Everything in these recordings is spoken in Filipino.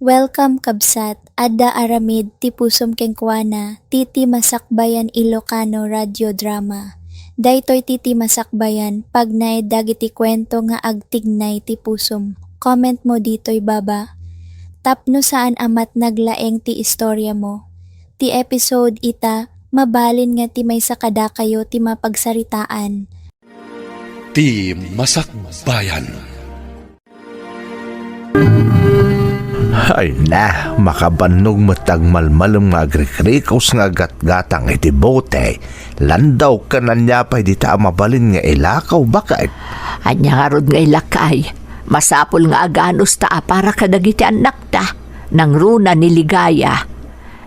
Welcome kabsat, adda aramid ti pusom kengkwana, titi masakbayan Ilocano radio drama. Daytoy titi masakbayan, pag naid dagiti kwento nga agtignay ti pusom. Comment mo ditoy baba. Tapno saan amat naglaeng ti istorya mo. Ti episode ita, mabalin nga ti may sakada kayo ti mapagsaritaan. Ti Masakbayan. Ay na, makabanog matagmalmalong nga agrikrikos nga gatgatang iti bote. Landaw ka na niya pa di ta mabalin nga ilakaw bakit? Anya nga rod nga ilakay. Masapol nga aganos ta para kadagiti anak ta. Nang runa ni Ligaya.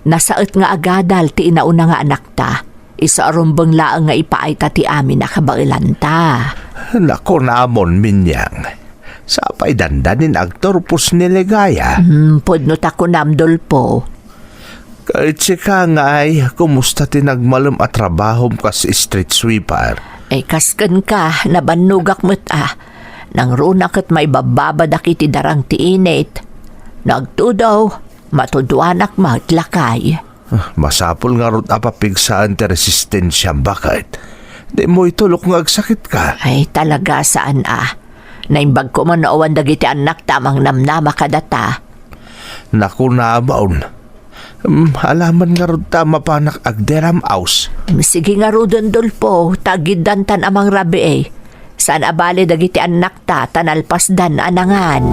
Nasaot nga agadal ti inauna nga anak ta. Isa arumbang laang nga ipaay ta ti amin na kabailan ta. Nako namon minyang. Sapay dandanin agtorpos ni Ligaya. Pudno ta ko namdol po. Kahit si Kangay, kumusta tinagmalom at trabahom ka si street sweeper? Ay kaskan ka, nabanugak mo't Nang runa kat may bababad akiti darang ti init. Nagtudaw, matuduanak maglakay. Masapol nga ron apapigsaan ti resistensya bakit? Di mo itulok nga agsakit ka. Ay talaga saan Naimbag ko man noowan dagiti anak tamang namnama kadata. Naku nabaon. Alaman nga ron tama panak agderam aus. Sige nga rodon Dolpo, tagidantan amang rabi Saan abali dagiti anak ta tanalpasdan anangan.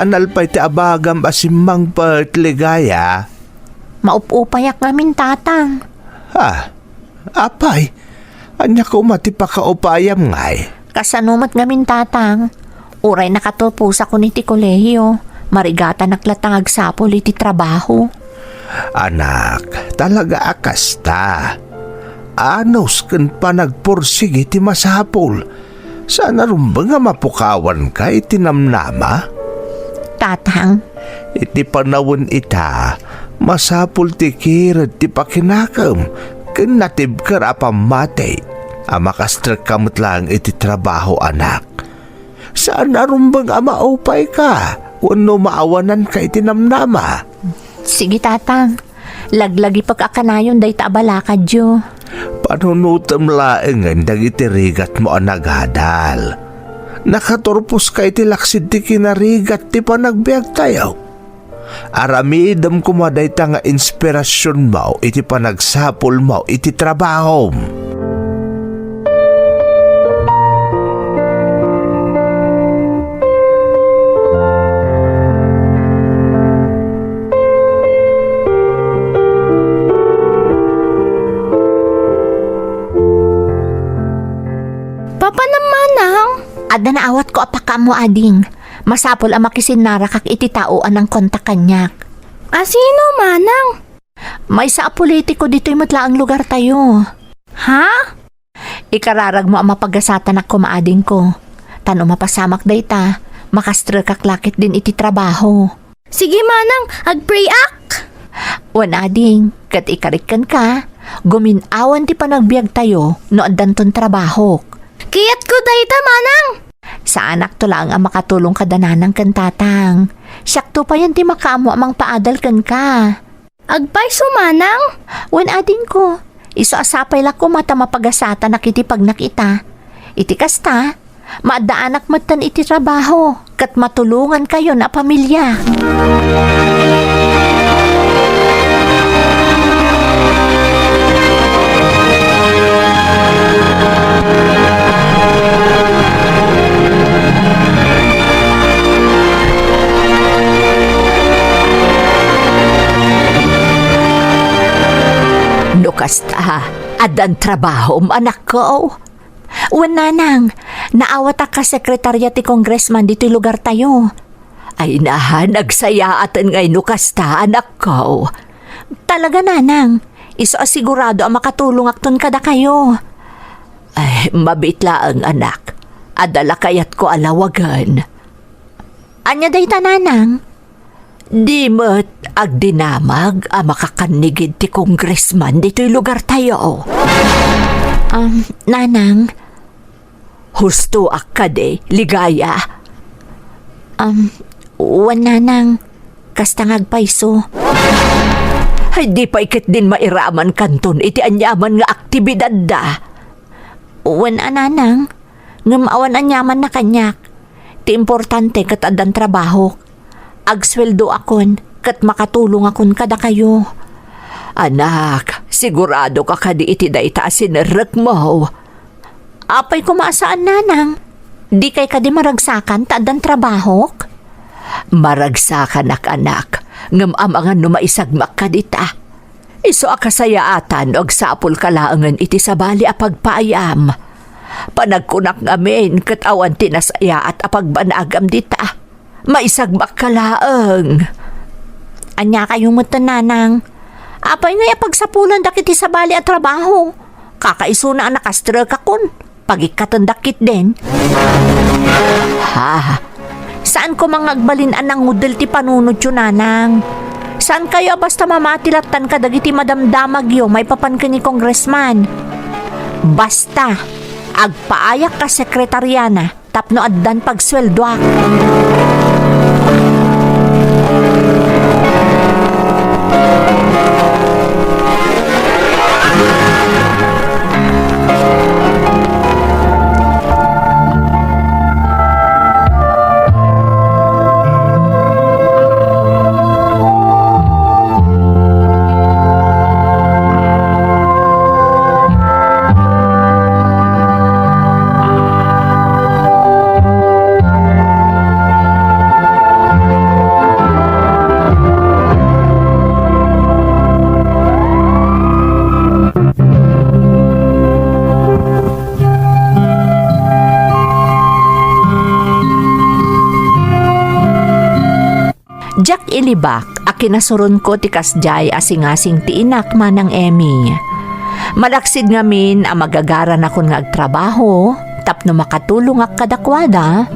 Analpay ti abagam asimang part Ligaya. Maupupayak namin tatang. Apay? Anya ko matipa ka upayam ngay. Kasanumat ngamin tatang. Uray nakatupusa ko ni ti kolehiyo. Marigata naklatang agsapol iti trabaho. Anak, talaga akas ta. Anos kan pa nagpursigi ti masapol. Sana rumba nga mapukawan ka iti namnama? Tatang, Iti panawon ita, masapul ti kirad ti pakinakam, ken natib ka rapamate. Amakastrak kamot lang iti trabaho anak. Saan narumbang amaupay ka? Wano maawanan ka iti namnama? sige tatang. Laglagi pagkakanayon day tabalakad yo. Panunutam laengan dagiti rigat mo ang naghadal. Nakaturpos ka iti laksid ti kinarigat ti panagbiag tayo. Aramidam kumaday ta nga inspirasyon mo iti panagsapol mo iti trabaho. Papa namanang! Adda naawat ko apaka mo ading. Masapol ang makisinnarakak iti taoan ng kontak kanyak. Sino manang? May sa politiko dito'y matlaang lugar tayo. Ha? Ikararag mo ang mapagasatan na kumaading ko. Tano mapasamak day ta, makastrakak-lakit din iti trabaho. Sige manang, agpray-ak! Wanading, kat ikarikan ka, guminawan ti panagbiag tayo no adanton trabaho. Kiyat ko dayta manang! Sa anak to lang ang makatulong kadananang kantatang. Syakto pa yan ti makaamo amang paadal kan ka. Agpay sumanang? Wan ading ko, iso asapay lako mata mapagasata nakiti pag nakita. Iti kasta, maadaanak matan iti trabaho, kat matulungan kayo na pamilya. kasta, adan trabaho anak ko. Nanang, naawat ka sekretarya ti congressman dito lugar tayo. Ay nagsayaan ngay no kasta anak ko. Talaga nanang, iso asigurado ang makatulong akton kada kayo. Ay, mabitla ang anak. Adala kayat ko alawagan. Anya day tananang? Di mo't agdinamag ang makakanigid ti congressman dito'y lugar tayo. Nanang? Husto akade, ligaya. Nanang, kastangag paiso. Ay di pa ikit din mairaman kanton iti anyaman nga aktibidad da. Nanang, ngamawan anyaman na kanyak. Ti importante kat adan trabaho. Agsweldo akon, kat makatulong akon kada kayo. Anak, sigurado ka kadi iti da itaasin rek mo. Apay kumasaan nanang? Di kay kadi maragsakan ta adan trabaho? Maragsakan anak, ngamamangan numaisagmak kadita. Iso akasayaatan og sapul kalaangan iti sabali a pagpaayam. Panagkunak ngamin kat awan tinasaya at apagbanagam dita. Maisagmak kalaang. Anya kayong mutananang. Apay nga pagsapulan dakit ti sabali at trabaho. Kakaiso na nakastra kakon. Pagikatan dakit din. Saan ko mangagbalin anang udel ti panunod yun, nanang? Saan kayo basta mamatilatan ka dagiti madamdamag yo may papan ka ni congressman? Basta, agpaayak ka sekretaryana tapno addan pagsweldo ak. Jack ilibak, akinasuron ko ti kasjay asing-asing ti inak manang Emmy. Malaksid ngamin ang magagaran akon nga agtrabaho, tapno makatulong ak kadakwada.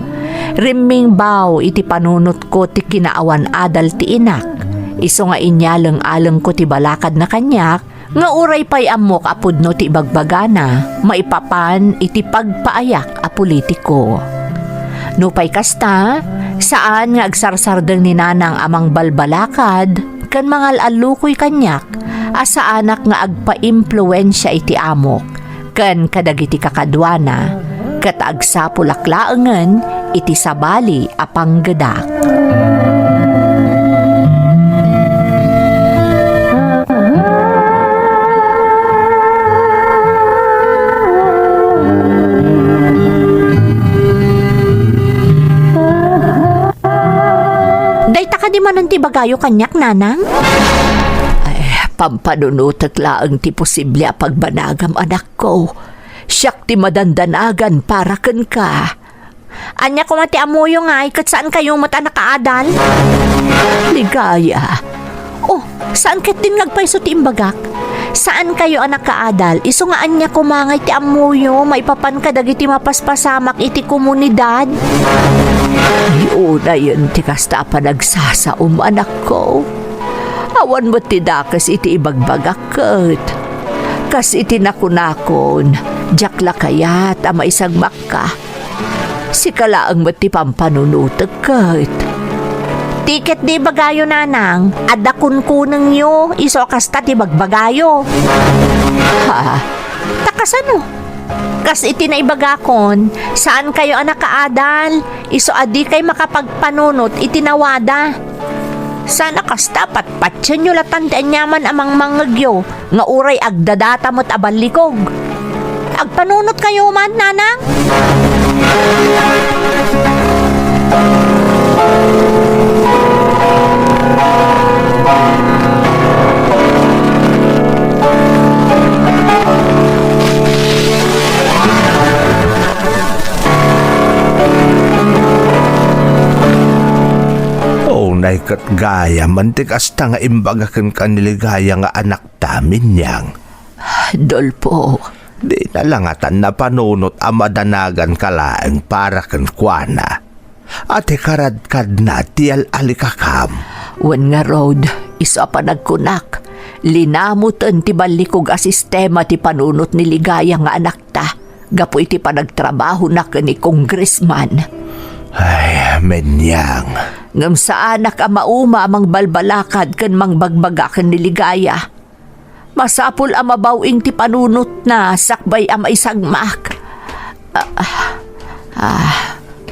Rimming baw iti panunot ko ti kinaawan adal ti inak. Iso nga inyalang-alang ko ti balakad na kanyak, nga uray pa'y amok apudno ti bagbagana, maipapan iti pagpaayak a politiko. Nupay kasta, saan nga agsarsardeng ni nanang amang balbalakad, kan mangal alukoy kanyak, asa anak nga agpa-impluensya iti amok, kan kadagiti kakadwana, kat agsapulaklaangan iti sabali apanggedak. Di man ti bagayo kanyak, nanang? Ay, pampanunutak laang ti posible a pagbanagam anak ko. Siyak ti madandanagan para ken ka. Anya ko mati amuyo nga, kat saan kayo mata nakaadal? Ligaya. Oh, saan kat din nagpaiso ti imbagak? Saan kayo anak kaadal? Iso nga anya kumangay ti amuyo, maipapan ka dagiti mapaspasamak iti komunidad? Ay, una yun ti kasta pa nagsasaum anak ko. Awan mo ti dakas iti ibagbagakot. Kas iti nakunakon, jakla kayat ama isagmak ka. Si kalaang mo ti pampanunutakot. Tiket di bagayo nanang, adda kunkunang yo, iso kasta ti bagbagayo. Takasano? Kas iti na ibagakon, saan kayo anak kaadal, iso adi kay makapagpanunot iti nawada. Sana kasta patpatsyan nyo latan ti anyaman amang mangagyo, nga uray agdadata mo't abalikog. Agpanunot kayo man, nanang? Ligaya, mantik asta nga imbagakan ka ni Ligaya nga anak ta, Minyang. Dolpo, Di nalangatan na panunot ang madanagan kalaang para kan kuana. Ate karadkad na tiyal alikakam. wen nga road, iso pa nagkunak. Linamutan ti balikog a sistema ti panunot ni Ligaya nga anak ta. Gapo iti panagtrabaho na ni congressman. Ay, Minyang. Ngam sa anak a mauma amang balbalakad kan mang bagbagakan ni Ligaya. Masapul a mabawing ti panunot na sakbay a maisagmak.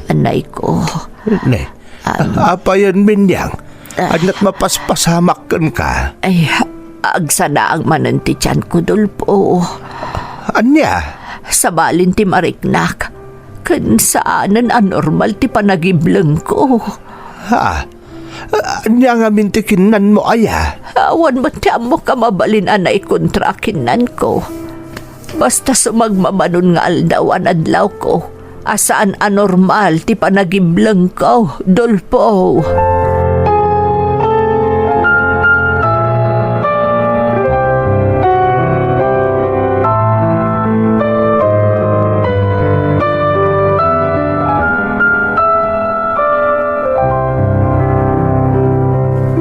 Anay ko. Ne, apa yan, Minyang? Agna't mapaspasamak kan ka. Ay, agsana ang mananti tiyan ko, Dolpo. Anya? Sa balin ti mariknak. Kan saanan anormal ti panagiblang ko. Ha? Anya nga mintikinan mo aya? Awan mo ti amo ka mabalin anay kontrakinan ko. Basta sumagmamanon nga aldawan adlaw ko. Asaan anormal ti panagiblang ko, Dolpo.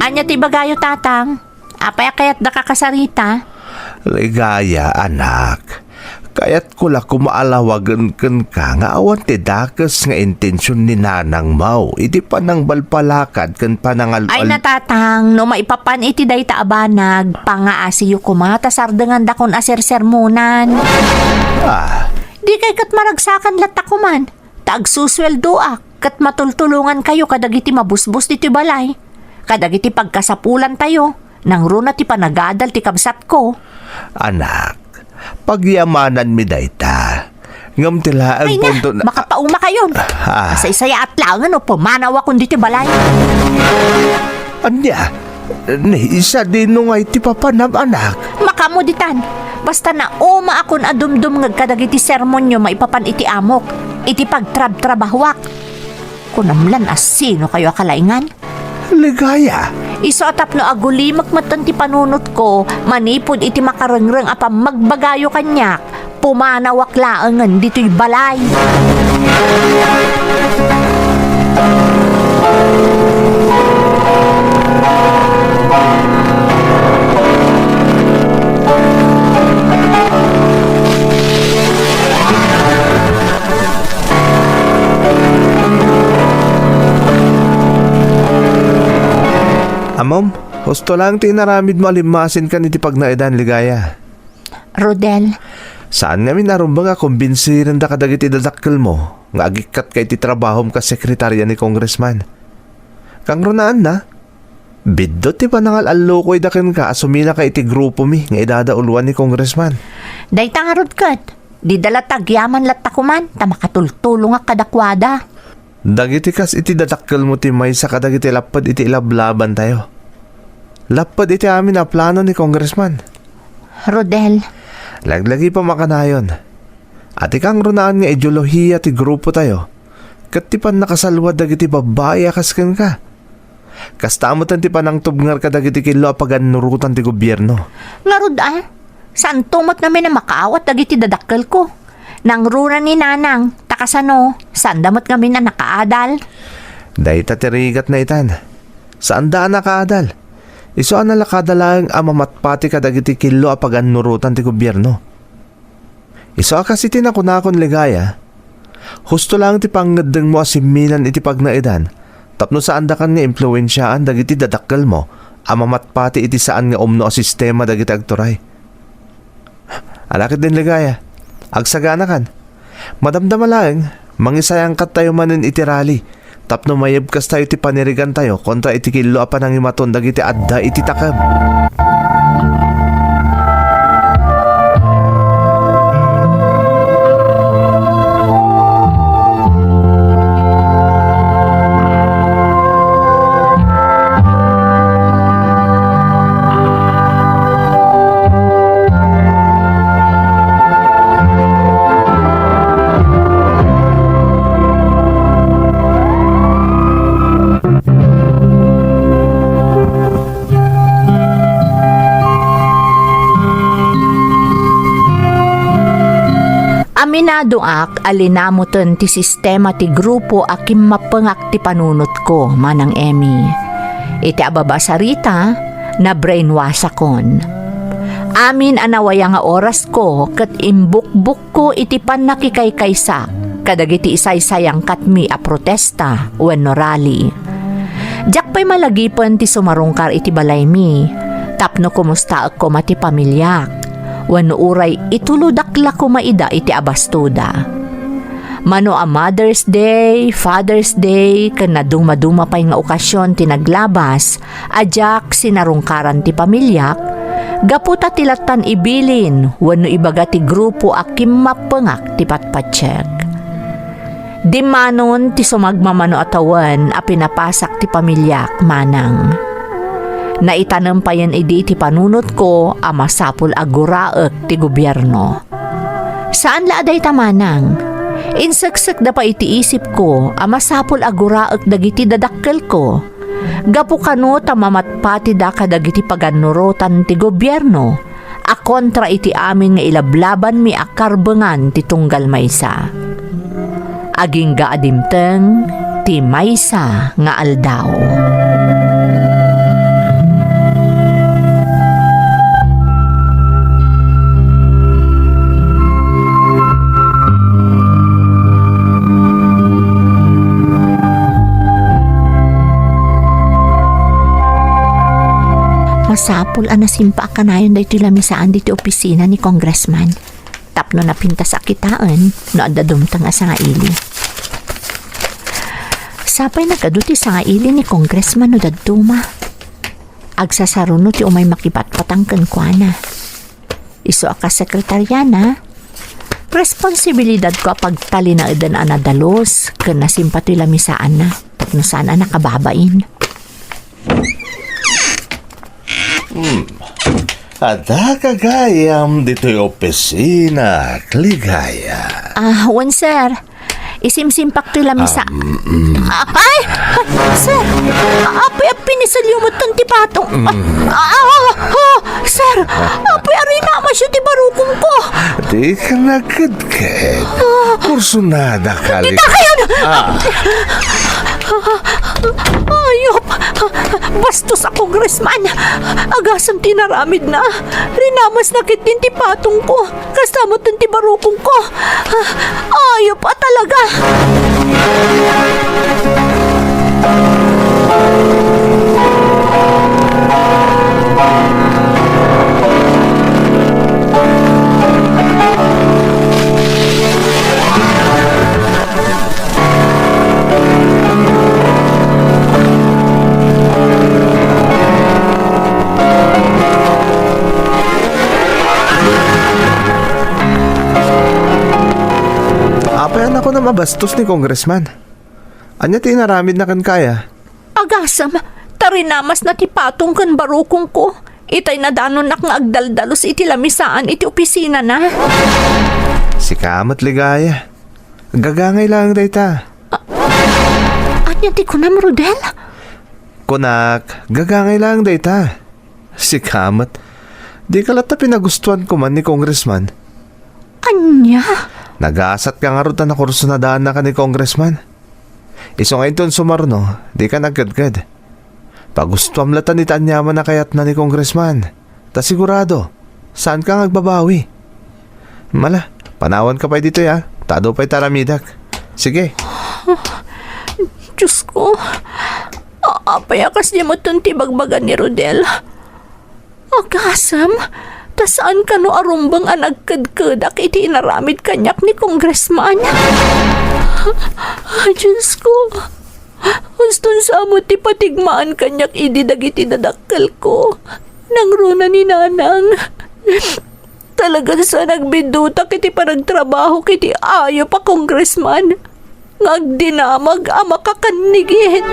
Anya ti bagayo tatang? Apay kayat nakakasarita? Ligaya, anak. Kaya't kula kumaalawagan kan ka nga awan ti dakas nga intensyon ni nanang mau. Iti panang balpalakad kan panangal... Ay natatang, no maipapan iti day taabanag, pangaasiyo kumata sardangan dakon aser-sermonan. Ah, Di kay kat maragsakan latakuman. Tagsusweldo kat matultulungan kayo kadagiti mabusbus diti balay. Kadagiti pagkasapulan tayo. Nang runa ti panagadal ti kabsat ko. anak, pagyamanan mi dayta. Ngam tila ang Ay na, punto na... makapauma kayon. Ah. Sa-isaya at langan o pumanaw akong diti balay. Anya? Ni isa din nung ay ti papanam, anak. Makamuditan. Basta na uma akon adumdum ng kadagiti sermon nyo maipapan iti amok. Iti pagtrab-trabahwak. Kunamlan sino kayo akalaingan? Ligaya. Iso atap no agulimak matan ti panunot ko, manipod iti makarengreng apa magbagayo kanyak, pumanawak laangan dito'y balay. Amom, husto lang tinaramid mo alimasin ka niti pagnaidan, Ligaya. Rodel, Saan namin narumbang nga kumbinsirin da kadagiti dadakkel mo nga agikat kay ti trabahom ka sekretarya ni congressman. Kang runaan na, biddo ti panangal allokoy daken ka asumina ka iti grupo mi nga idadauluan ni congressman. day tangarod kat, di dala tagyaman latakuman, tamakatultulong nga kadakwada. Dagiti kas iti dadakkel mo ti may sa kadagiti lapad iti ilablaban tayo. Lapad iti amin na plano ni congressman. Rodel, Laglagi pa makanayon. At ikang runaan nga ideolohiya ti grupo tayo. Kat ti pan nakasalwad dagiti babae akasken ka. Kastamutan ti panang tubngar ka dagiti kilo apagan nurutan ti gobyerno. nga rodan, saan tumot namin na makaawat dagiti dadakkel ko? Nang runa ni nanang, takasano, saan damot kami na nakaadal? Dahita tirigat na itan. Saan daan nakaadal? Iso ang nalakadalang amamatpati ka dagiti kilo apagan nurutan ti gobyerno. Iso kasi tinakunakon, Ligaya. Husto lang ti pangadeng mo asimilan iti pagnaidan. Tapno saan da kan nga impluensyaan dagiti dadakkel mo amamatpati iti saan nga umno a sistema dagiti agturay. Alakit din, Ligaya. Agsagana kan. Madamdama lang, mangisayang kat tayo manin iti rally. Tapno mayebkas tayo ti panirigan tayo kontra iti kilo apa nang imaton dagiti adda iti takam. Aminado ak alinamutan ti sistema ti grupo akim mapengak ti panunot ko, Manang Emmy. Iti ababa sarita, na brainwash akon. Amin anawaya nga oras ko ket imbukbuk ko iti panakikaykaysa kadagiti isay-sayang katmi a protesta wenno rally. Jak pa'y malagipan ti sumarungkar iti balay mi, tapno kumusta ako mati pamilyak. Wenno uray ituludakla ko maida iti abastuda. Mano a Mother's Day, Father's Day, ken naduma-duma pay nga okasyon ti naglabas, ajak sinarungkaran ti pamilyak, gaputa tilatan ibilin, wenno ibaga ti grupo akim mapengak ti patpatsek. Di manon ti sumagmamano atawan a pinapasak ti pamilyak, Manang. Naitanam pa yan idi ti panunot ko a masapul aguraek ti gobyerno. Saan la aday tamanang? Insaksik da pa iti isip ko a masapul aguraek dagiti dadakkel ko. Gapu kano tamamatpati da kadagiti paganurotan ti gobyerno a kontra iti amin nga ilablaban mi akarbengan ti tunggal maysa. Aging gaadimteng ti maysa nga aldaw. Masapul anasimpa kanayon dahito lamisaan dito opisina ni Congressman. Tapno na pintas akitaan no adadumtang asa nga ili. Sapay nagaduti sa nga ili ni Congressman no daduma. Agsasaruno ti umay makipatpatangkan kwa na. Iso aka sekretaryana. Responsibilidad ko pagtali na edan anadalos ken nasimpa ti lamisaan na. Tapno sana nakababain. Ada kagayam dito'y opisina, Ligaya. Wan sir. Isimsimpak to lamisa. Ay! Sir! Apoy pinisalyo mo itong tipatong. Sir! Apoy arina masyo ti barukong ko. Di ka nagkadkad. Kursunada ka, Kita kayo na! Ayop! Bastos sa congressman! Agasam tinaramid na! Rinamas na kit din ti patong ko! Kasama din ti barukong ko! Ayop talaga! Apayan ako na mabastos ni Congressman. Anya tinaramid na kan kaya? Agasam! Tarinamas na ti patong kan barukong ko! Itay na danon nak nga agdaldalos iti lamisaan iti opisina na! Si Kamat Ligaya. Gagangay lang dayta. Anya ti kunam, Rodel? Kunak, gagangay lang dayta. Si Kamat. Di kalata pinagustuhan ko man ni Congressman. Anya? Nagasat ka nga rutan na kurso na daan na ka ni Congressman. Iso ngayon ton sumarno, di ka nagkadkad. Pagustuam latan ni Tanyaman na kayat na ni Congressman. Ta sigurado, saan ka nagbabawi? Mala, panawan ka pa dito ya. Tado pa'y taramidak. Sige. Diyos ko, aapayakas niya mo itong tibagbagan ni Rodel. Agasam, ta saan ka no arumbang anagkadkadak iti inaramid kanyak ni Congressman? Diyos ko, guston sa mo ti patigmaan kanyak ididag iti dadakkel ko. Nangruna ni Nanang. Talagang sa nagbidutak iti panagtrabaho kiti ayo pa Congressman. Ngagdinamag ama kakanigid.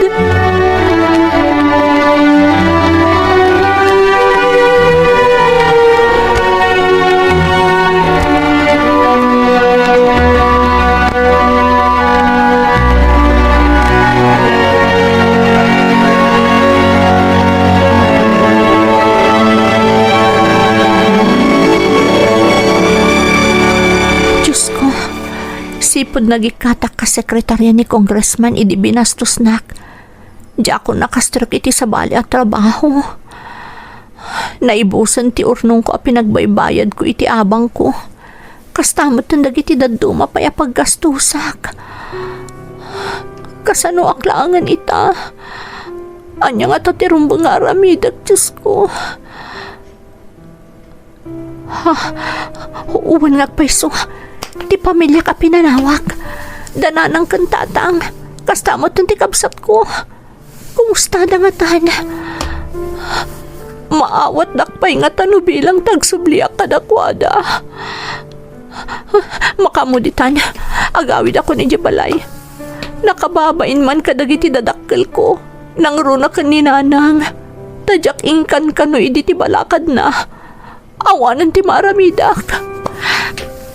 Diyos ko, pod nagikatak ka sekretarya ni Congressman idi binastos nak. Di ako nakastrak iti sa bali at trabaho. Naibusan ti urnong ko a pinagbaybayad ko iti abang ko. Kastamot ng dagiti daduma paya paggastusak. Kasano aklaangan ita. Anya nga tatirumbang aramidag, Diyos ko. Uwan nga paiso. Ti pamilya ka pinanawak. Dananang kantatang. Kastamot ng tikabsat ko. Kumusta da nga tan? Maawat nakpay nga tano bilang tagsubliak kadakwada. Makamuditan, agawid ako ni Jabalay. Nakababain man kadagiti dadakkel ko. Nang runa ka ni nanang. Tadyak ingkan kano idi ti balakad na. Awanan ti maramidak.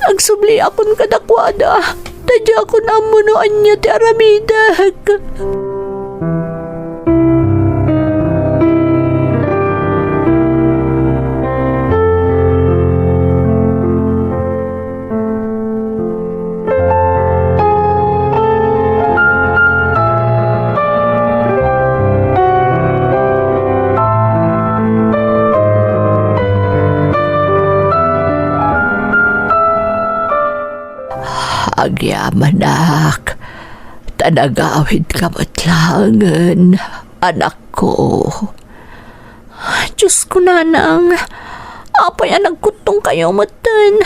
Agsubli akon kadakwada. Tadyak ako na amunoan niya ti aramidak. Agyamanak, tanagawid ka matlangan, anak ko. Diyos ko nanang, apay ang nagkutong kayo matan.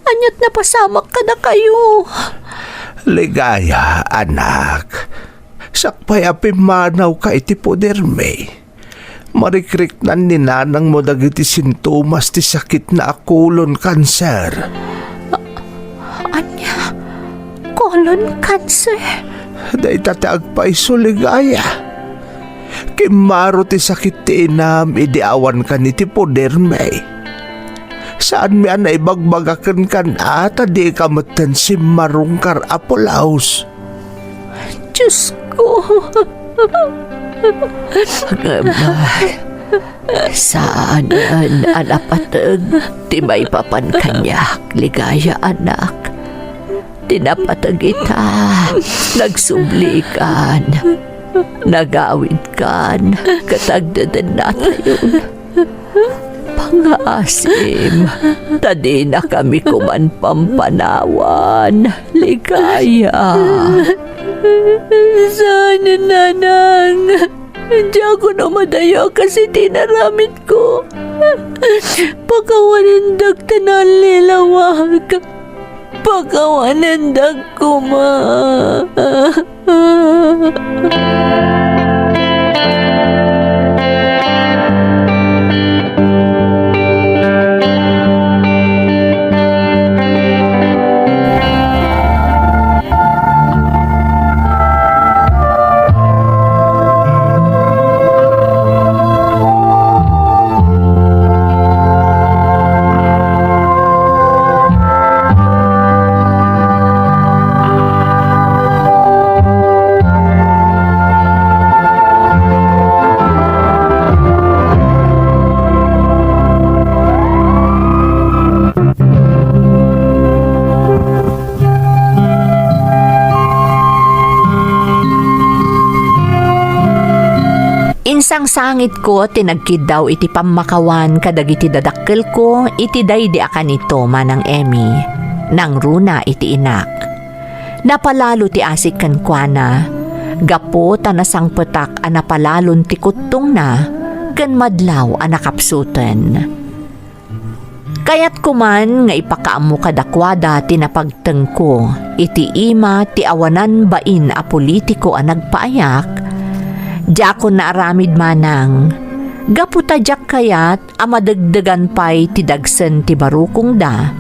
Anyat na pasamak ka na kayo. Ligaya, anak. Sakpay apimanaw ka iti poder me. Marikrik nan ni nanang mo dagiti sintomas ti sakit na akulon kanser. Anya, colon cancer. Day tataag pa iso ligaya. Kimaro ti sakit ti inam idiawan ka ni ti poder me. Saan mi anay bagbagakan kan ata di kamatan si marungkar apolaus. Diyos ko. Saan ang anapatag ti may papan kanyak ligaya anak. Tinapatag ita, nagsublikan, nagawid kan, katagdadan natayon. Pangasim, tadi na kami kuman pampanawan, ligaya. Sana nanang, hindi ako na madayo kasi tinaramit ko. Pagkawanindag tanalilawag. Pagkawanindag ko ma. Insang sangit ko tinagkid daw iti pamakawan kadagiti dadakkel ko iti daydi akan ito manang Emmy nang runa iti inak. Napalalo ti asik kan kuana gapo tanasang petak a napalalon ti kutong na ken madlaw a nakapsuten. Kayat kuman nga ipakaammo kadakwada ti napagtengko iti ima ti awanan bain a politiko a nagpaayak. Diyako na aramid manang, gaputa jak kayat amadagdagan pay ti dagsen ti barukong da,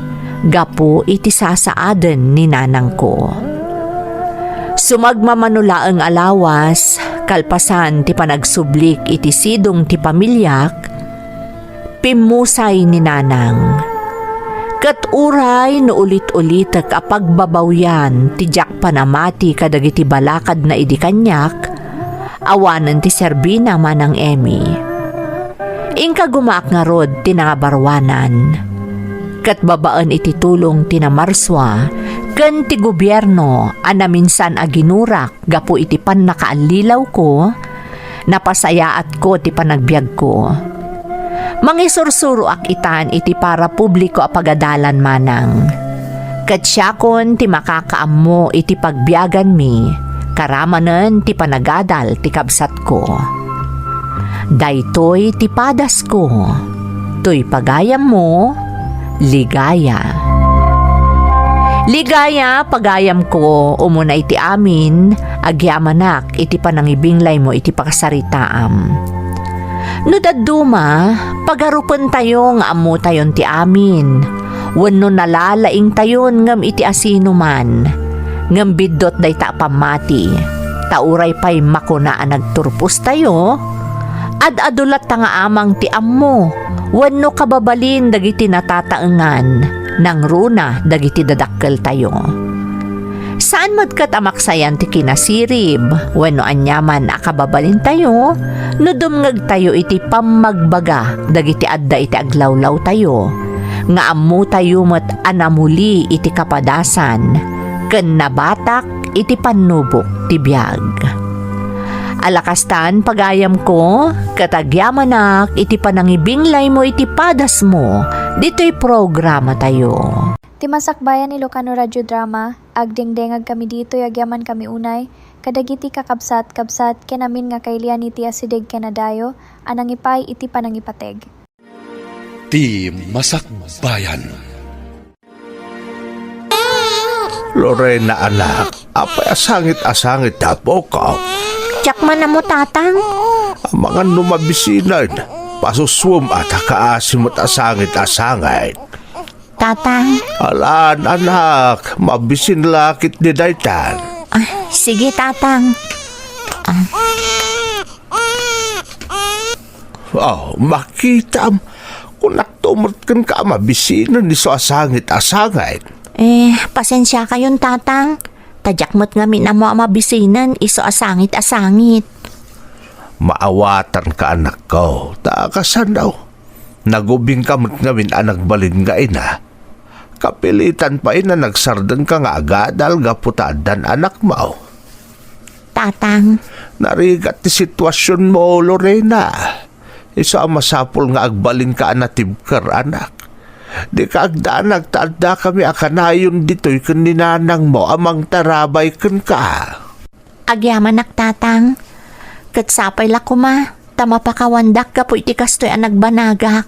gapo iti sasaaden ni nanang ko. Sumagmamanula ang alawas, kalpasan ti panagsublik iti sidong ti pamilyak, pimusay ni nanang. Kat uray no ulit-ulit ak apagbabawyan ti jak panamati kadagiti balakad na idi kanyak, awanan ti Serbina manang Emmy. Ingka gumaak nga rod ti nangabarwanan. Kat babaan iti tulong ti namarswa Gan ti gobyerno, ana minsan aginurak, gapu iti pan nakaalilaw ko, napasayaat ko ti panagbiag ko. Mangisursuro ak itan iti para publiko a pagadalan manang. Katsyakon ti makakaammo iti pagbiagan mi, karamanen ti panagadal ti kabsat ko. Daytoy ti padas ko, to'y pagayam mo, ligaya. Ligaya, pagayam ko, umuna iti amin, agyamanak, iti panangibinglay mo, iti pakasaritaam. No daduma, pagarupan tayo nga amo tayon ti amin, wenno nalalaing tayon ngam iti asino man, ngam biddot day ta pamati, tauray pa'y makuna nagturpos tayo, ad-adulat ta nga amang ti ammo, wenno kababalin dagiti natataengan, nang runa dagiti dadakkel tayo. Saan madkat amaksayan ti kinasirib, wenno anyaman akababalin tayo, no dumngag tayo iti pamagbaga, dagiti adda iti aglawlaw tayo, nga ammo tayo met anamuli iti kapadasan, ken nabatak iti panubok ti biag. Alakastan pagayam ko, katagyamanak iti panangibinglay mo iti padas mo, dito'y programa tayo. Ti Masakbayan Ilocano Radio Drama, agdengdengag kami dito yagyaman kami unay, kadagiti kakabsat-kabsat kenamin nga kailian iti asideg kenadayo, anang ipay iti panangipateg. Ti Masakbayan. Lorena anak, apay asangit-asangit tapo ka. Tsak man na mo tatang. Ang mga numabisinan, pasuswam at hakaasim at asangit-asangit. Tatang. Alaan anak, mabisin lakit ni daytan. Sige tatang. Oh, makita kung naktumot ka mabisinan ni so asangit-asangit. Pasensya kayon tatang. Tadyak ngamin na mo mabisinan, iso asangit-asangit. Maawatan ka anak ko, takasan daw. Nagubing ka ngamin anak balin nga ina. Kapilitan pa ina nagsardan ka nga agadal gaputadan anak mo. Tatang. Narigat ti sitwasyon mo, Lorena. Isa ang masapol nga agbalin ka anatibkar anak. Di ka agda nagtaadda kami akanayon dito'y kaninanang mo amang tarabay kan ka. Agyaman tatang. Katsapay lakuma, tama pakawandak ka po iti kastoy ang nagbanagak.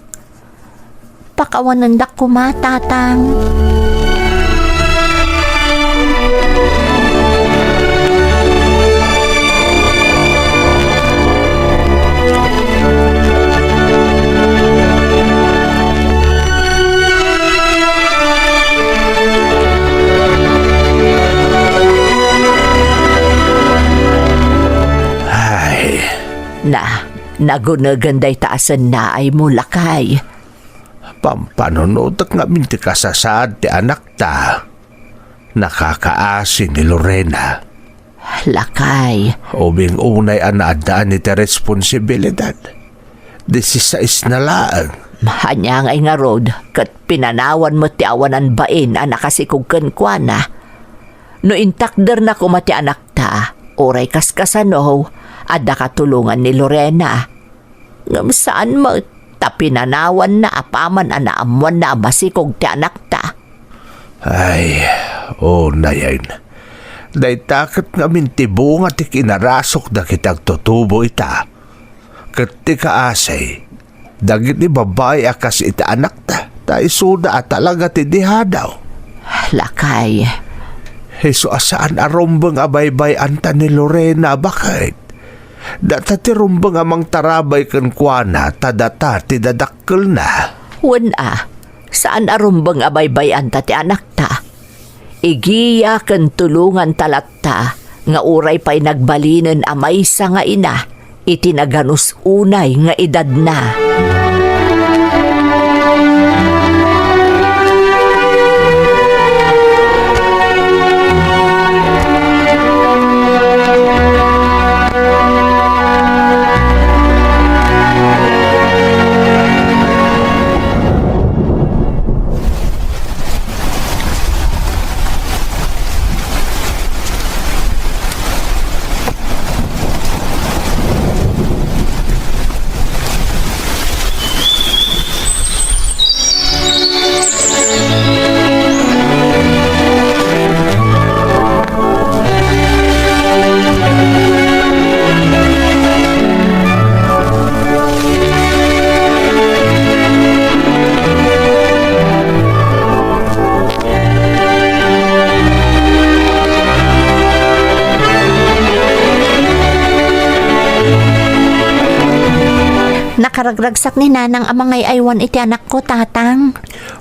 Pakawanandak kuma, tatang. Nagunaganday taasan na ay mulakay. Pampanonodak nga minti kasasad ti anak ta. Nakakaasi ni Lorena. Lakay. Ubing unay anaadaan ni ti responsibilidad. 16 na lang. Mahanya ngay nga rod, kat pinanawan mo ti awanan bain anak kasikog kenkwana. No intakder na kumati anak ta, oray kaskasano, adda katulungan ni Lorena. Ngam saan mo, tapinanawan na apaman anaamuan na masikog ti anak ta. Ay, na yan. Day takot nga mintibunga ti kinarasok na kitag tutubo ita. Kat ti kaasay, dagit ni babae akas ita anak ta, tayo suda at talaga ti dihadaw. Lakay. Heso asaan arombang abaybay anta ni Lorena, bakit? Data ti rumbang amang tarabay kan kuana, tadata ti dadakkel na. Wala, saan arumbang abaybay anta ti anak ta? Igiya kan tulungan talatta, nga uray pa'y nagbalinan amay sa nga ina, itinaganus unay nga edad na. nakaragragsak ni nanang amangay aywan iti anak ko, tatang.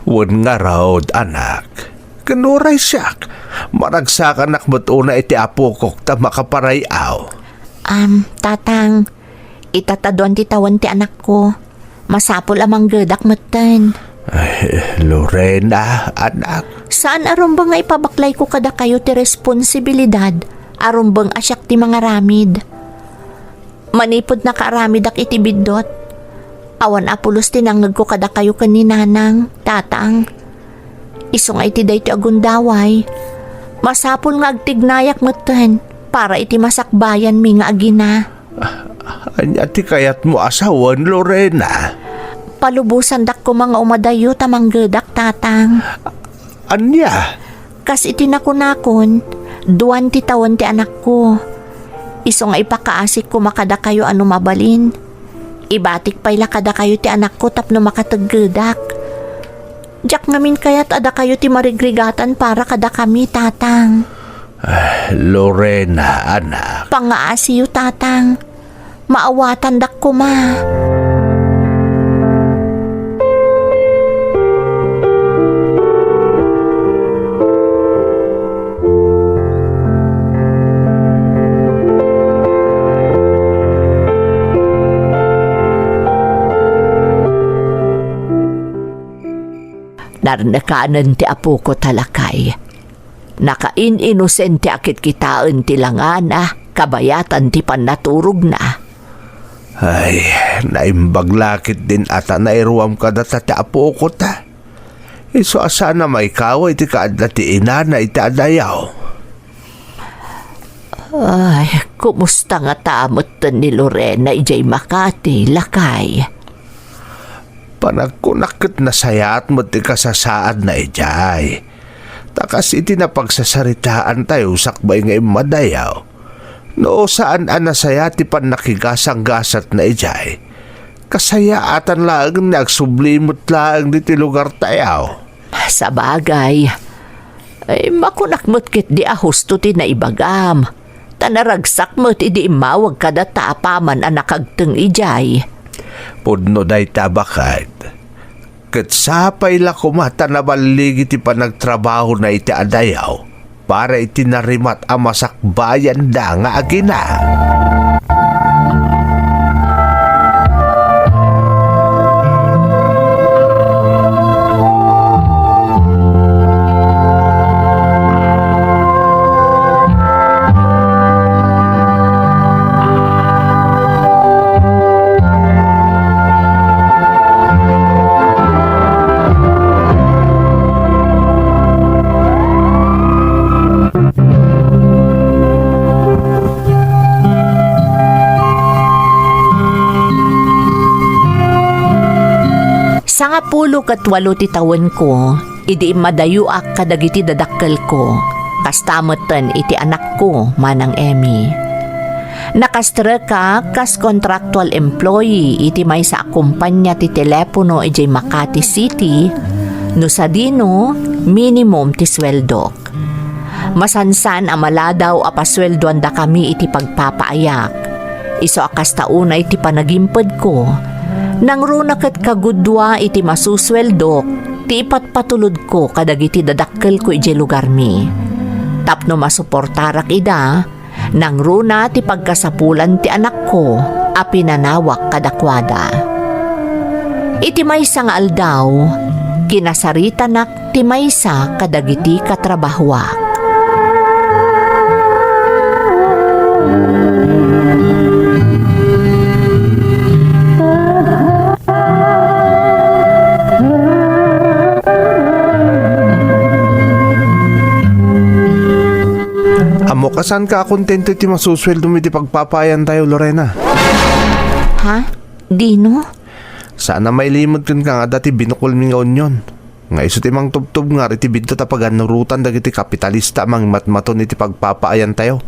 Wan nga raw, anak. Kanuray siyak. Maragsak anak mo't una iti apo ko ta makaparayaw. Tatang, itatadwan ti tawan ti anak ko. Masapol amang gadak matan. Ay, Lorena, anak. Saan arumbang nga ipabaklay ko kada kayo ti responsibilidad? Arumbang asyak ti mga ramid. Manipod na kaaramidak iti bidot. Awan apulos tinangag ko kada kayo kaninanang, tatang. Iso nga iti day ti agundaway. Masapol nga agtignayak matan para iti masakbayan mi nga agina. Anya ti kayat mo asawan, Lorena. Palubusan dak ko mga umadayo tamang gadak, tatang. Anya? Kas iti nakunakon, 20 taon ti anak ko. Iso nga ipakaasik ko makada kayo ano mabalin. Ibatik pa'y lakada kayo ti anak ko tapno makataggadak. Diyak ngamin kaya't ada kayo ti marigrigatan para kada kami, tatang. Lorena, anak. Pangaasiyo, tatang. Maawatan dak ko, ma. Narnakanan ti apo ko talakay. Nakain-inosente akit kitaan ti langana, kabayatan ti panaturog na. Ay, naimbaglakit din ata na iruam ka data ti apo ko ta. Iso asana may kaway ti kaadla ti inana iti adayaw. Ay, kumusta nga tamot ni Lorena ijay Makati, lakay? Panagkunakit na sayat mo ti kasasaad na ijay. Takas iti na pagsasaritaan tayo sakbay nga imadayaw. No saan anasaya ti panakigasang-gasat na ijay. Kasayaatan lang nagsublimot lang diti lugar tayaw. Sa bagay, ay makunakmot kit di ahusto ti na ibagam. Tanaragsak mo ti di imawag kada taapaman ang nakagteng ijay. Pudno day tabakad. Kat sapay la kumata na baligi ti panagtrabaho na iti adayaw para itinarimat ang masakbayan da nga agina. Sa nga 18 ti tawen ko, idi madayuak kadagiti dadakkel ko, kastamoten iti anak ko, manang Emmy. Nakastra ka kas contractual employee iti may sa kumpanya ti telepono iti Makati City, no sa dino, minimum ti sweldok. Masansan amaladaw apasweldoan da kami iti pagpapaayak. Iso akas tauna iti panagimpod ko, nang runakat kagudwa iti masusweldok, ti ipatpatulod ko kadagiti dadakkel ko iti lugar mi. Tapno masuportarak ida, nang runa ti pagkasapulan ti anak ko, apinanawak kadakwada. Iti maysa nga aldaw, kinasaritanak ti maysa kadagiti katrabahwak. Amo kasan ka kontento iti masusweldo mo iti pagpapayan tayo, Lorena? Ha? Dino? Sana may limod kan ka nga dati binukol mi nga onyon. Nga iso ti mang tubtub nga iti binto tapagan nurutan dagiti kapitalista mang matmaton iti pagpapaayan tayo.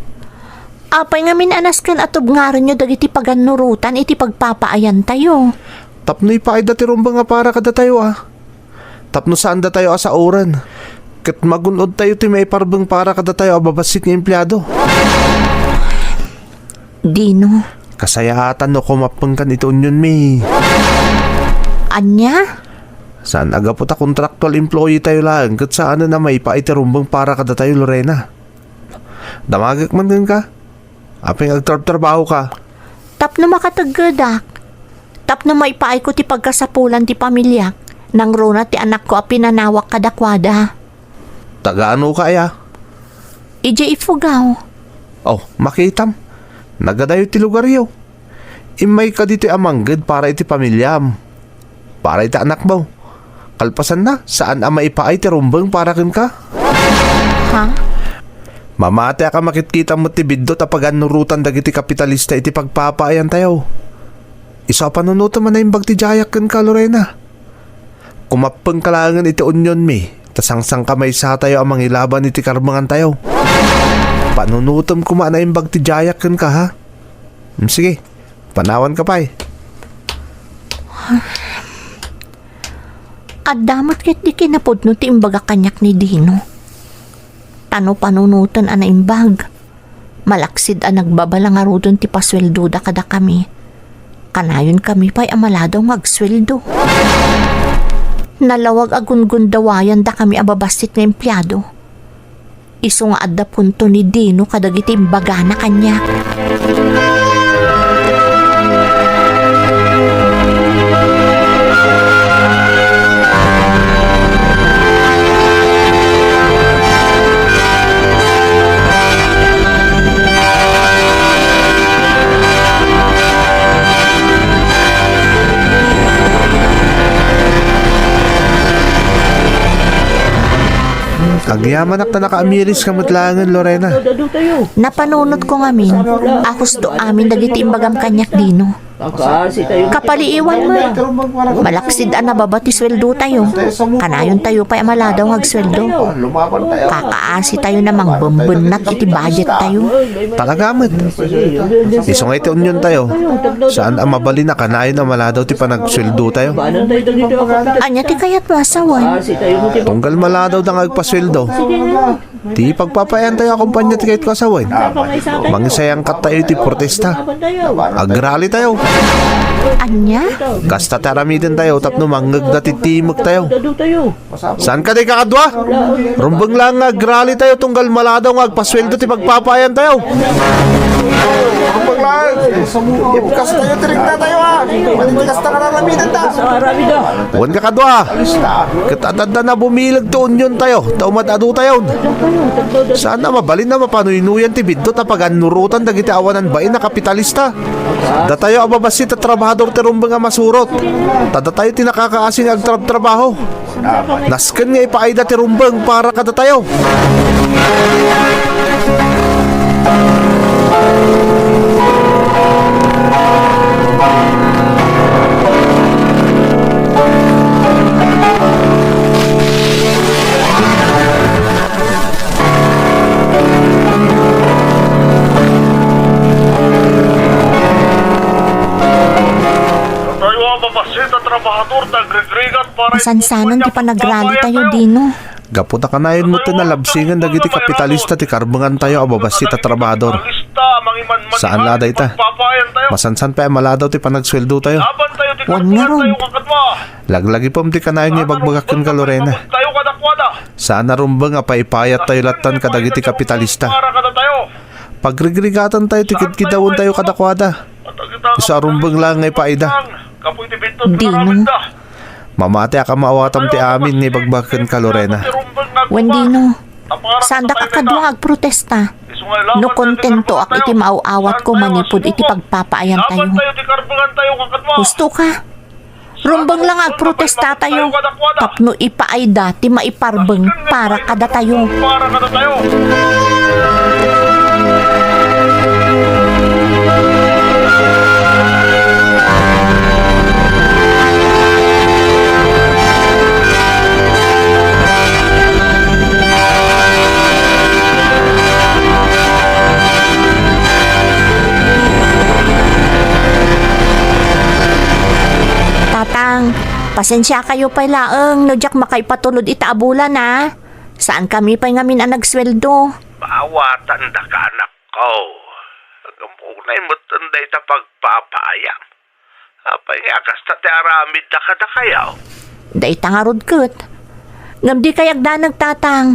Apay nga minanas kan atob nga rin nyo dagiti paganurutan iti pagpapaayan tayo. Tapno ipaay dati rumba nga para kada tayo Tapno saan da tayo asa oran. Kat magunod tayo ti may parbeng para kada tayo ababasit ng empleyado. Dino? Kasayatan no kumapang kan ito onyon mi. Anya? Saan aga po ta contractual employee tayo lang kat saan na may paitirumbang para kada tayo, Lorena. Damagak man din ka. Apeng agtrabaho ka. Tapno makatagadak. Tapno maipaay ko ti pagkasapulan ti pamilya. Nang rona ti anak ko a pinanawak kadakwada. Taga-ano ka ya? Ije ifugaw. Oh, makitam. Nagadayo ti lugar yo. Imay ka dito amanggad para iti pamilyam. Para iti anak mo. Kalpasan na, saan ang maipaay ti rumbang para kin ka? Ha? Mamate ka makitkita mo ti biddo tapag anurutan dagiti kapitalista iti pagpapaayan tayo. Isa panunuto man na imbag ti jayak kin ka, Lorena. Kumapeng kalangan iti union mi, tasangsang kamay sa tayo ang mangilaban iti karmangan tayo. Panunutom kuma na imbag ti jayak kin ka, ha? Sige, panawan ka pa eh. Kadamot ket di kinapudno ti imbaga kanyak ni Dino. Tano panunutan ana imbag. Malaksid a nagbabala nga rudon ti pasweldo da kada kami. Kanayon kami pa'y amaladaw ngagsweldo. Nalawag agun-gun dawayan da kami ababasit nga empleyado. Iso nga adda punto ni Dino kadagiti imbaga na kanyak. Agyaman ak na nakaamiris ka matlangan, Lorena. Napanunod ko ngamin, akos to amin dagiti imbagam kanyak Dino. Kapaliiwan mo. Malaksid na baba ti sweldo tayo. Kanayon tayo pa'y amaladaw ngagsweldo. Kakaasi tayo namang bumbenat iti budget tayo. Talagamit. Iso nga iti union tayo. Saan ang mabali na kanayon na maladaw ti panagsweldo tayo. Anya ti kayat masawan. Tunggal maladaw na ngagpasweldo. Ti pagpapayan tayo akumpanya ti kahit kasawan. Mangisayang kat tayo ti protesta. Agrali tayo. Anya? Kasta taramitin tayo tapno manggag na titimog tayo. Saan ka di kakadwa? Rumbang lang agrali tayo tunggal maladaw ngagpasweldo ti pagpapayan tayo. Rumbang lang. Ipkas tayo tirig na tayo ha. Manitikas na kararamitin ta. Huwag kakadwa. Katatad na bumilag to union tayo. Taumadado tayo. Sana mabalin na mapanuinuyan ti biddo tapag anurutan dagiti awanan bain na kapitalista. Da tayo ababasit at trabahador ti rumbang nga masurot. Tada tayo tinakakaasing agtrabaho. Nasken nga ipaayda ti rumbang para kada tayo. Masansanan ti panagrali tayo Dino. Gaputa kanayon mo na labsingan dagiti kapitalista ti karbangan tayo ababasit at trabahador. Saan laday ta? Masansan pa maladaw ti panagsweldo tayo. Huwag nga ron. Laglagi pam ti kanayon niya bagbagakin ka, Lorena. Saan narumbang nga paipayat tayo latan kadagiti kapitalista. Pagrigrigatan tayo tikit-kitawon tayo kadakwada. Isa rumbang lang ngay paida. Dino. Mamati ka maawatam ti amin ni bagbakan ka, Lorena. Wendino. Saan da kakadwa agprotesta? No kontento ak iti maaawat ko manipod iti pagpapaayan tayo. Gusto ka? Rumbang lang agprotesta tayo. Tapno ipaayda ti maiparbeng para kada tayo. Tatang, pasensya kayo pa laeng, no jak makaipatulod itaabulan na. Saan kami pa'y ngamin ang nagsweldo? Paawatan da ka anak ko. Agamunay mo tunday ta pagpapayam. Apay nga kasta ti aramid da kada kayaw. Day tangarod ket. Ngam di kayag da nagtatang.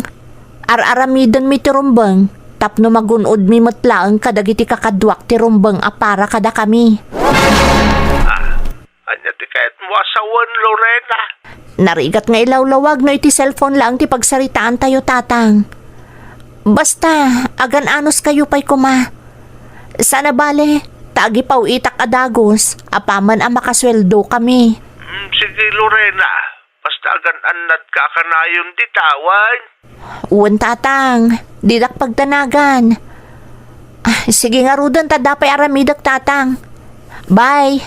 Ar-aramidon mi ti rumbeng. Tapno magunod mi matlaeng kadagiti kakadwak ti rumbeng apara kada kami. Anya ti kahit mo asawan, Lorena. Narigat nga ilawlawag no iti cellphone lang ti pagsaritaan tayo tatang. Basta, agan anos kayo pa'y kuma. Sana bale, tagi paw itak adagos, apaman ang makasweldo kami. Sige, Lorena. Basta agan anad ka kanayon di tawan. Uwan tatang, didak pagtanagan. Sige nga rudan, tadapay aramidak tatang. Bye.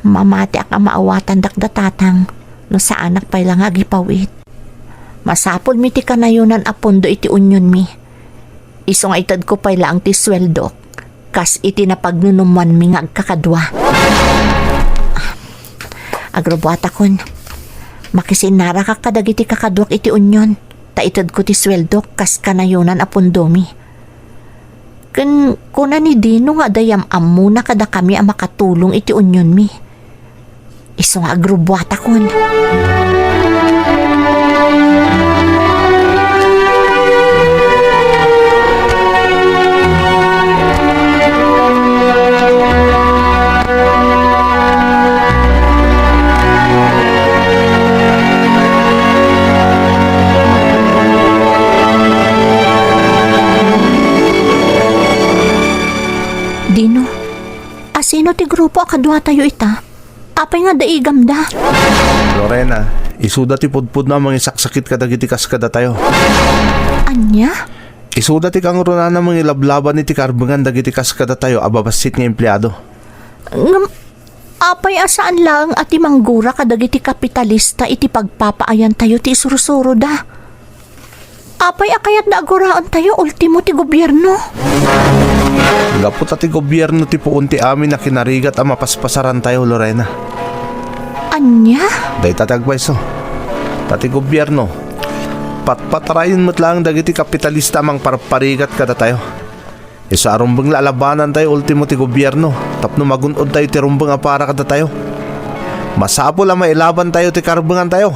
Mamati ak maawatan dakda tatang, no sa anak pa'y lang agipawit. Masapol mi ti kanayunan apondo iti unyon mi. Iso nga itad ko pa'y lang ti sweldo, kas iti napagnunuman mi nga agkakadwa. Agrobuata kon, makisinara ka kadagiti kakadwak iti unyon, ta itad ko ti sweldo, kas kanayunan apondo mi. Kuna ni Dino nga dayam amuna kada kami ang makatulong iti unyon mi. Iso nga agrobuata kon. Dino, asino ti grupo akadwa tayo ita? Apay nga daigam da. Lorena, isuda ti pudpud na mga isaksakit kadagiti kas kada tayo. Anya? Isuda ti kang runa na mga ilablaban ni ti karbengan dagiti kas kada tayo ababasit nga empleyado. Apay asaan lang ati manggura kadagiti kapitalista iti pagpapaayan tayo ti isurusuro da. Apay akayat na aguraan tayo ultimo ti gobyerno. Gapot ati gobyerno ti puun ti amin na kinarigat ang mapaspasaran tayo, Lorena. Anya? Day tatagbayso. Tati gobyerno, patpatarayin mo't lang dagiti kapitalista mang parparigat kada tayo. Isa arumbang lalabanan tayo ultimo ti gobyerno, tapno magunod tayo ti rumbang apara kada tayo. Masapo lang mailaban tayo ti karbengan tayo.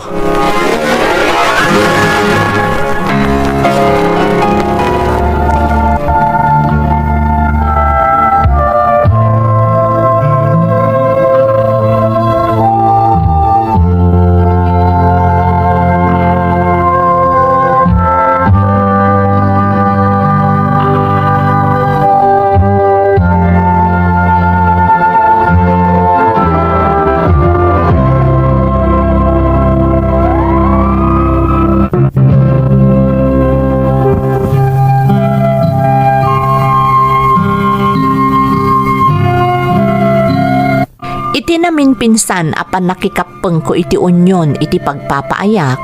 Iti namin pinsan apan nakikapeng ko iti unyon iti pagpapaayak.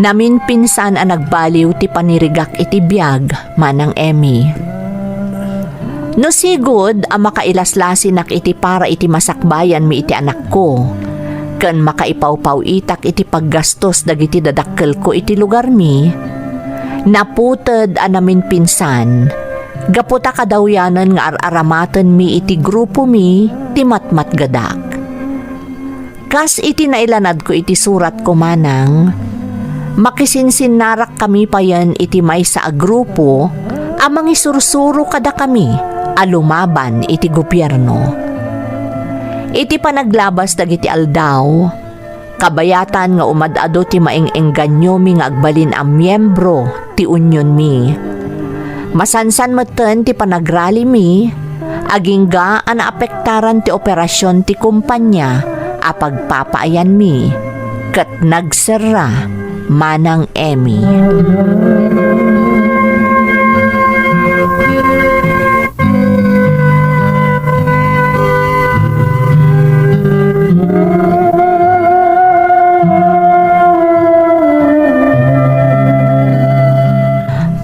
Namin pinsan ang nagbaliw ti panirigak iti biyag manang Emmy. No sigod ang makailaslasinak iti para iti masakbayan mi iti anak ko. Ken makaipawpaw itak iti paggastos dagiti dadakkel ko iti lugar mi. Naputed ang namin pinsan. Gaputa kadawyanan nga ar-aramaten mi iti grupo mi ti matmat gadak. Kas iti nailanad ko iti surat ko manang, makisinsinnarak kami pa yan iti may sa grupo amang isursuro kada kami alumaban iti gobyerno. Iti panaglabas dagiti aldaw, kabayatan nga umadado ti maeng-engganyo mi nga agbalin ang miyembro ti unyon mi. Masansan meten ti panagrali mi, agingga ang naapektaran ti operasyon ti kumpanya a pagpapaayan mi, ket nagsera manang Emmy.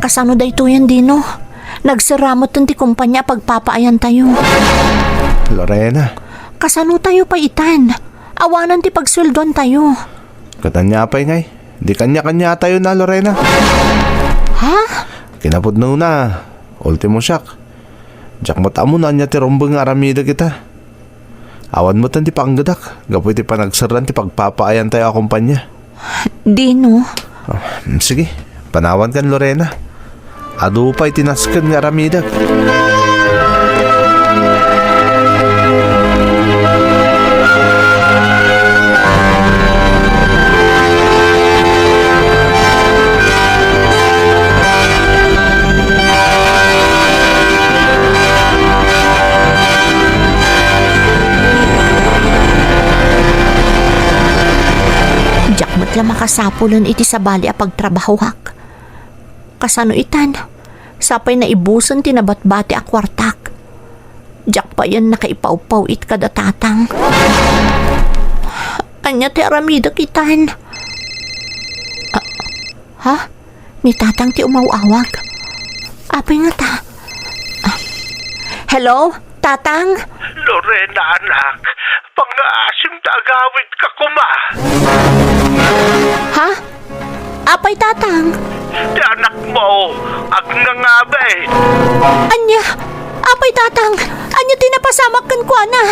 Kasano dayto yan, Dino? Nagsaramot ti kumpanya pagpapaayan tayo. Lorena, Kasano tayo pa itan? Awanan ti pagsweldon tayo. katanya pa'y ngay. Di kanya-kanya tayo na, Lorena. Ha? Kinapod na. Ultimo shock. Jak mo tamo na niya ti rombeng aramida kita. Awan mo tan ti panggadak. Gapoy ti panagsaran ti pagpapaayan tayo akumpanya. Dino, Sige, panawan kan Lorena. Adu pa'y tinaskan nga aramidak. jak mo't lang makasapulan iti sa bali a pagtrabahowak. Kasano itan, sapay na ibuson tinabatbati a kwartak. Jak pa yan nakaipaw-paw it kada tatang. Anya ti aramida kitan. Ha? May tatang ti umawawag. Apay nga ta. Hello? Tatang? Lorena, anak. Pang-aasim ta agawid ka kuma. Ha? Apay tatang? Di anak mo, agnangabe. Anya? Apay tatang? Anya tinapasamak kan kwa na?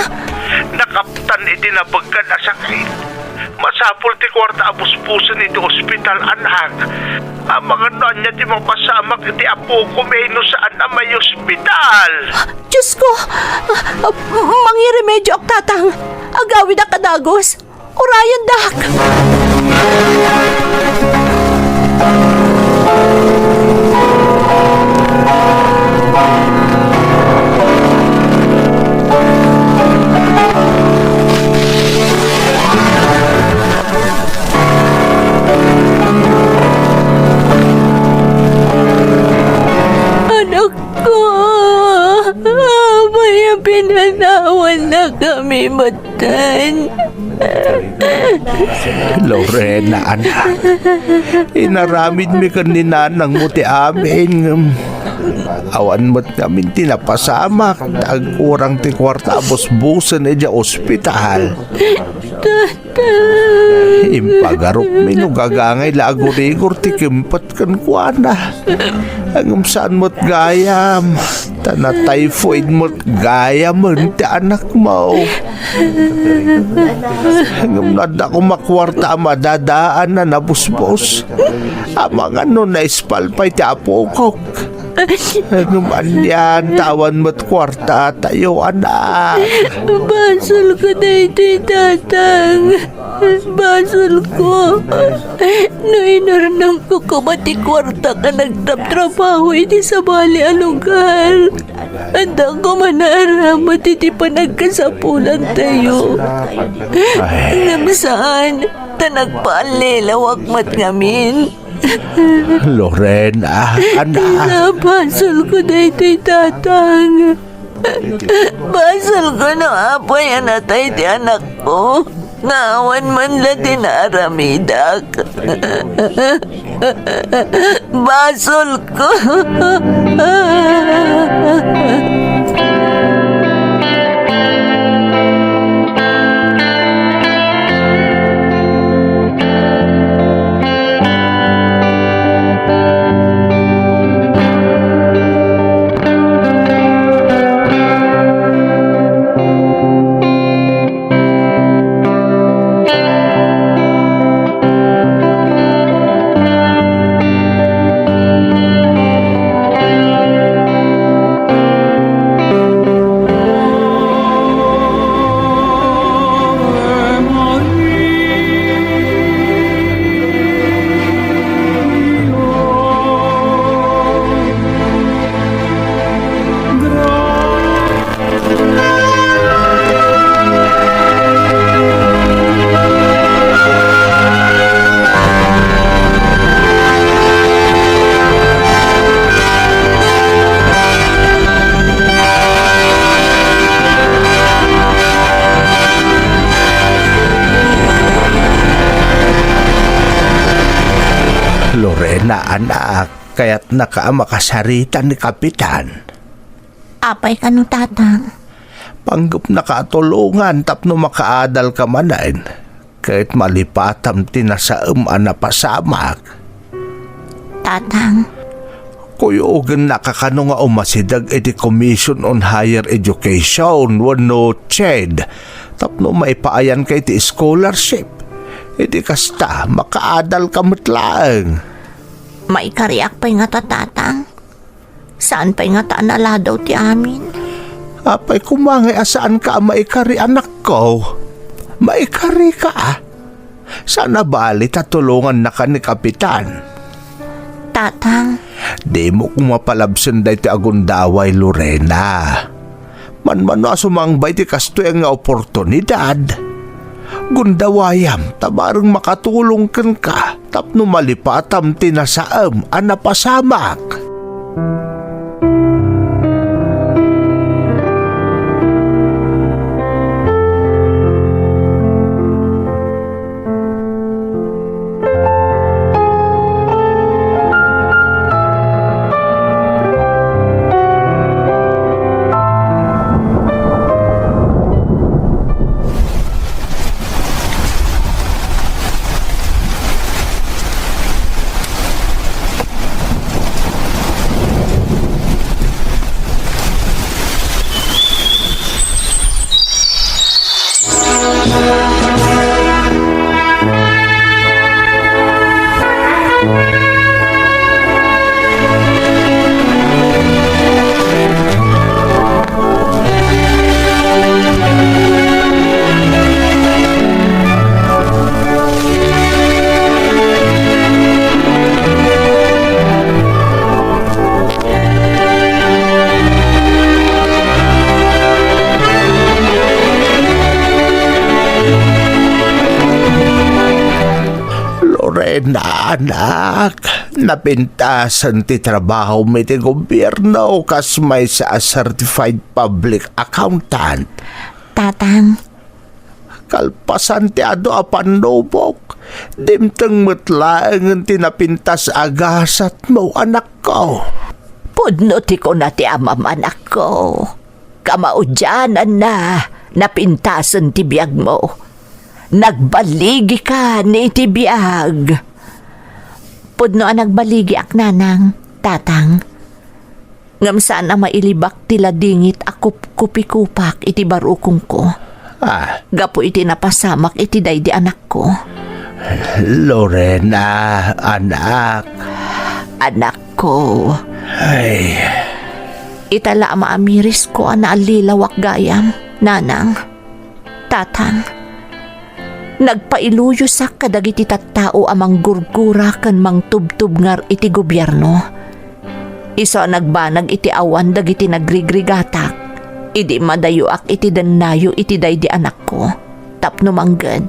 Nakaptan iti na pagkanasakit. Masapul ti kwarta abus-pusan iti ospital, anak. Ang mga nonya ti mapasamak iti apo ko no saan na may ospital. Diyos ko! Mangiremedyo ak tatang. Agawid ak kadagos. Urayan dak. Anak ko, may pinanawan na kami matan. Lorena, anak. Inaramid mi kanina nang muti amin. Awan mo't namin tinapasamak. Tag-urang ti kwarta abos-busan edya ospital. Impagarok minugagangay lagurigor ti kimpat kan kuana. Ang saan mo't gayam. Tana typhoid mo't gayam ti anak mo. Ang nada ko makwarta madadaan na nabusbos. Amang ano na ispalpay ti apokok. Ang yan, tawan mo't kwarta tayo anak. Basol ko na ito'y tatang. Basol ko. No inarnam ko kumati kwarta ka nagtrabaho iti sa bali a lugar. Anda ko manaramat iti panagkasapulan tayo. Namasaan, tanagpaalilawak mat ngamin. Lorena, anak. Napasol ko na ito'y tatang. Basol ko na apoy anatay ti anak ko. Ngawan man la tinaramidak. Basol ko. Lorena, anak. Kaya't nakamakasaritan ni Kapitan. Apay ka no tatang. Panggap nakatulungan tapno makaadal ka manain. Kahit malipatam tinasaam anapasamak. Tatang. Kuyugan nakakano nga umasidag iti Commission on Higher Education wano CHED tapno maipaayan kay ti scholarship. Iti kasta makaadal kamutlaang. Maikariak pa'y nga tatang. Saan pa'y nga taanala daw ti amin? Apay kumangay asaan ka maikari anak ko? Maikari ka. Sana bali tatulungan na ka ni Kapitan. Tatang, Di mo kumapalabsan day ti agundaway Lorena. Manmano sumangbay ti kastoy nga oportunidad. Gundawayam tabarang makatulong kan ka tapno malipatam tinasaam anapasamak. Lorena, anak, napintasan ti trabaho may ti gobyerno kas may sa certified public accountant. tatang, Kalpasan ti ado apan lubok. Dimteng matlaang ti napintas agasat mo anak ko. pudno ti ko na ti amam anak ko. Kamaudyanan na, napintasan ti biyag mo. Nagbaligi ka ni ti biyag. Pudno ang nagbaligi ak nanang, tatang. Ngam saan na mailibak tila dingit akup kupikupak iti barukong ko. Gapo iti napasamak iti daydi anak ko. Lorena, anak. Anak ko, Ay, itala maamiris ko ang naalilawak gayam, nanang, tatang. Nagpailuyo sa kadagiti tattao amang gurgura kan mang tubtub ngar iti gobyerno. Iso nagbanag iti awan dagiti nagrigrigatak. Idi madayuak iti dannayo iti daydi anak ko. Tapno manggad.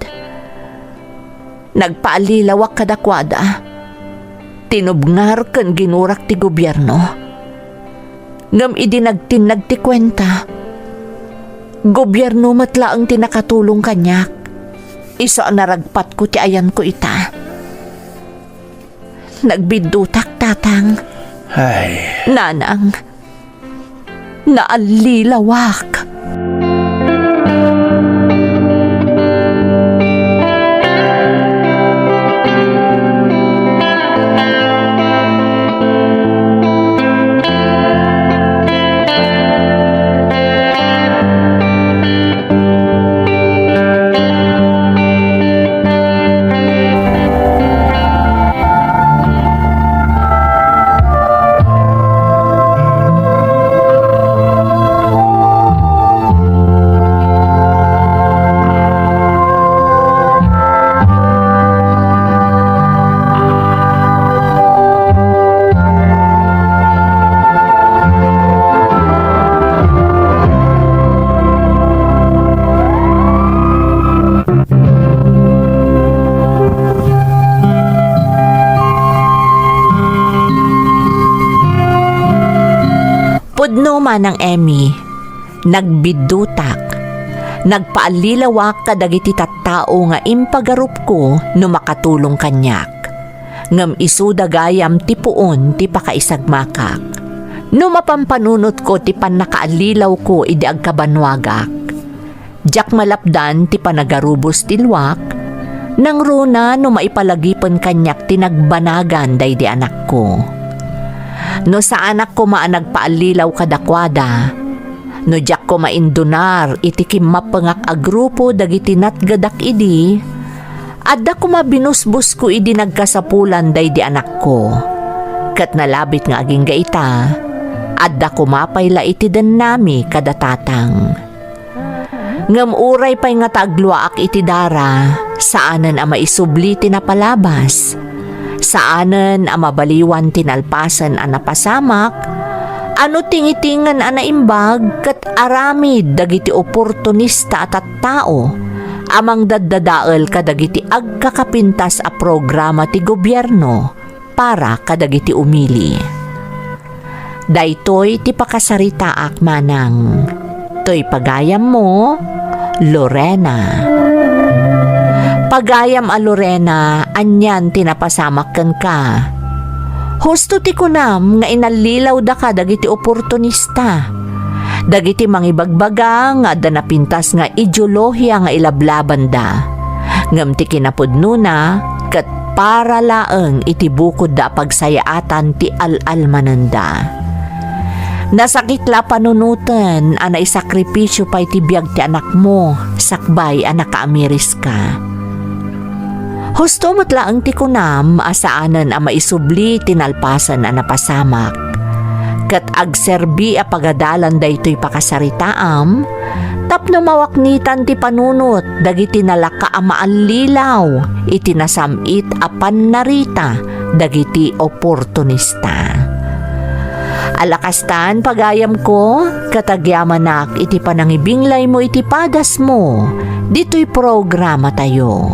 Nagpaalilawak kadakwada. Tinubngar kan ginurak ti gobyerno. Ngam idi nagtinag ti kwenta. Gobyerno matlaang tinakatulong kanyak. Iso naragpat ko ti ayan ko ita. Nagbidutak tatang. ay. Nanang, naalilawak. Pudno manang Emmy, nagbidutak, nagpaalilawak kadagiti tattao nga impagarup ko no makatulong kanyak. Ngam isuda gayam ti puon ti pakaisagmakak. No mapampanunot ko ti panakaalilaw ko idi agkabanwagak. Jak malapdan ti panagarubos ti luwak, nang runa no maipalagipan kanyak ti nagbanagan daydi anak ko. No sa anak ko nagpaalilaw kadakwada, no jak ko maindunar iti kimapangak a grupo dagiti natgadak idi, adda ko mabinusbus ko idi nagkasapulan day di anak ko. Kat nalabit nga aging gaita, adda ko mapayla iti den nami kadatatang. Ngam uray pay nga tagluaak iti dara, saanen a maisubli tinapalabas, saanen a mabaliwan tinalpasan a napasamak, ano tingitingan a naimbag kat aramid dagiti oportunista at tao, amang daddadael kadagiti agkakapintas a programa ti gobyerno para kadagiti umili. Daytoy ti pakasaritaak manang, toy pagayam mo, Lorena. Pagayam a Lorena, anyan tinapasamak ken ka. Husto ti kunam nga inalilaw da ka dagiti oportunista. Dagiti mangibagbaga nga adda napintas nga ideolohiya nga ilablaban da. Ngam ti kinapudno na ket para laeng iti bukod da pagsayaatan ti al-almananda. Nasakitla panunutan ana isakripisyo pay ti biag ti anak mo sakbay anak kaamiris ka. Husto matlaang ti kunam asaanan a maisubli tinalpasan a napasamak. Kat agserbi a pagadalan daytoy pakasaritaam, tapno mawaknitan ti panunot dagiti nalaka a maalilaw iti nasamit a pannarita dagiti oportunista. Alakastan pagayam ko, katagyamanak iti panangibinglay mo iti padas mo, dito'y programa tayo.